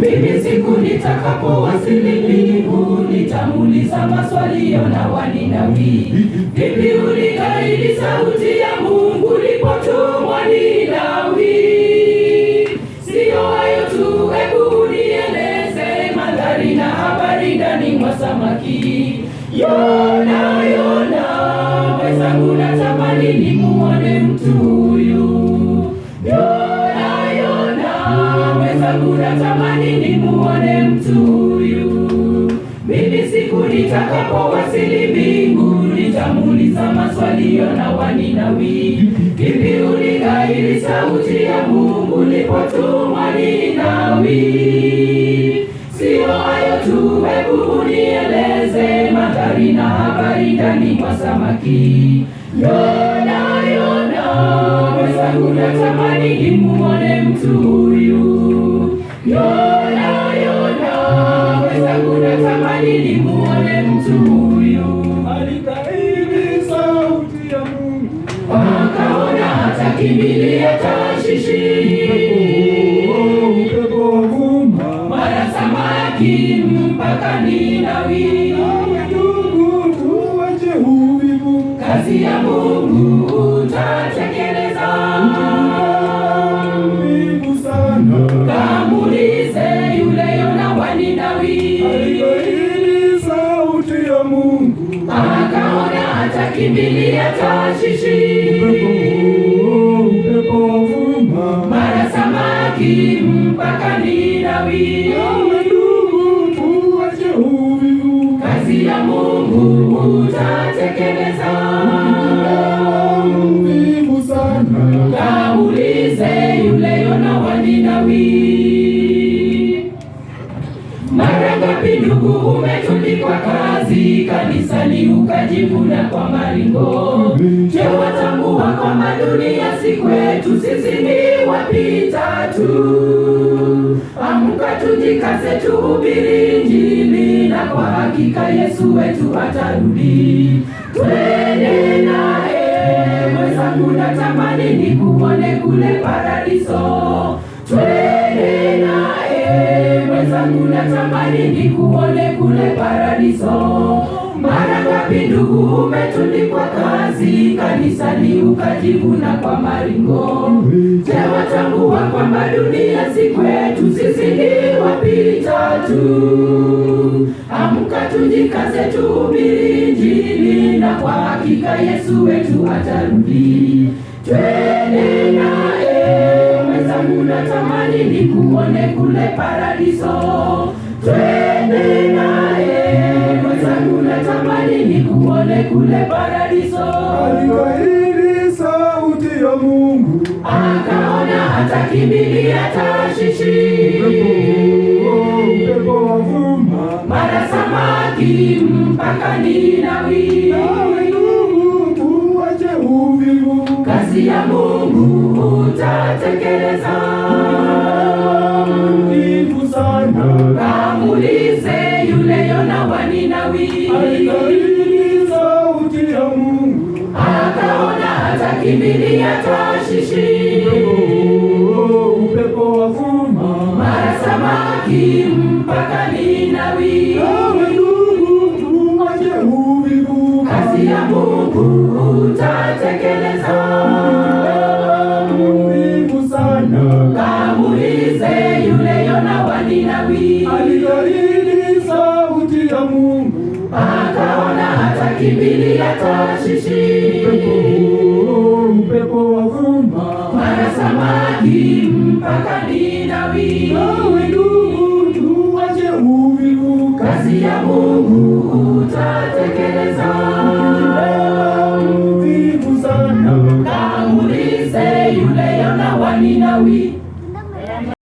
Mimi siku nitakapowasili mbinguni, nitamuuliza maswali Yona wa Ninawi. Vipi uligairi sauti ya Mungu ulipotumwa Ninawi? Sio hayo tu, hebu nieleze mandhari na habari ndani mwa samaki. Yona, Yona, mwenzangu natamani nimuone mtu huyu. Yona, Yona, mwenzangu natamani nimuone mtu huyu. Mimi siku nitakapowasili mbinguni, nitamuuliza maswali Yona wa Ninawi. Vipi uligairi sauti ya Mungu ulipotumwa Ninawi? Sio hayo tu, hebu nieleze mandhari na habari ndani mwa samaki. Yona, Yona, mwenzangu natamani nimuone mtu huyu. Yona, Yona, mwenzangu natamani nimuone mtu huyu. Alikaidi sauti ya Mungu, akaona hatakimbilia Tarshishi. upepo wavuma, Mara samaki mpaka Ninawi. ndugu tuache uvivu, Kazi ya Mungu utatekeleza. uvivu sana. Kamuulize yule Yona wa Ninawi. Alikaidi sauti ya Mungu, Akaona atakimbilia Tarshishi. upepo wavuma, Mara samaki mpaka Ninawi. ndugu tuache uvivu, Kazi ya Mungu utatekeleza. uvivu sana. Kaulize yule Yona wa Ninawi. Mara ngapi ndugu umetundikwa kazi kanisani ukajivuna kwa maringo? Je, watambua kwamba dunia si kwetu, sisi ni wapita tu? Amka tujikaze, tuhubiri Injili, na kwa hakika Yesu wetu atarudi. Twende naye mwenzangu, natamani nikuone kule paradiso. Twende naye mwenzangu, natamani nikuone kule paradiso. Mara ngapi ndugu umetundikwa kazi kanisani ukajivuna kwa maringo? Je, watambua kwamba dunia si kwetu, sisi ni wapita tu? Amka tujikaze, tuhubiri Injili, na kwa hakika Yesu wetu atarudi. Twende naye mwenzangu, natamani nikuone kule paradiso. Twende naye mwenzangu, natamani nikuone kule paradiso. Alikaidi sauti ya Mungu, Akaona atakimbilia Tarshishi. upepo wavuma, Mara samaki mpaka Ninawi. ndugu tuache uvivu, Kazi ya Mungu utatekeleza. uvivu sana. Kamuulize yule Yona wa Ninawi. Alikaidi sauti ya Mungu, Akaona atakimbilia Tarshishi. upepo wavuma, Mara samaki mpaka Ninawi. ndugu tuache uvivu, Kazi ya Mungu utatekeleza. uvivu sana. Kamuulize yule Yona wa Ninawi. Alikaidi sauti ya Mungu, Akaona atakimbilia Tarshishi. upepo wavuma, Mara samaki mpaka Ninawi. ndugu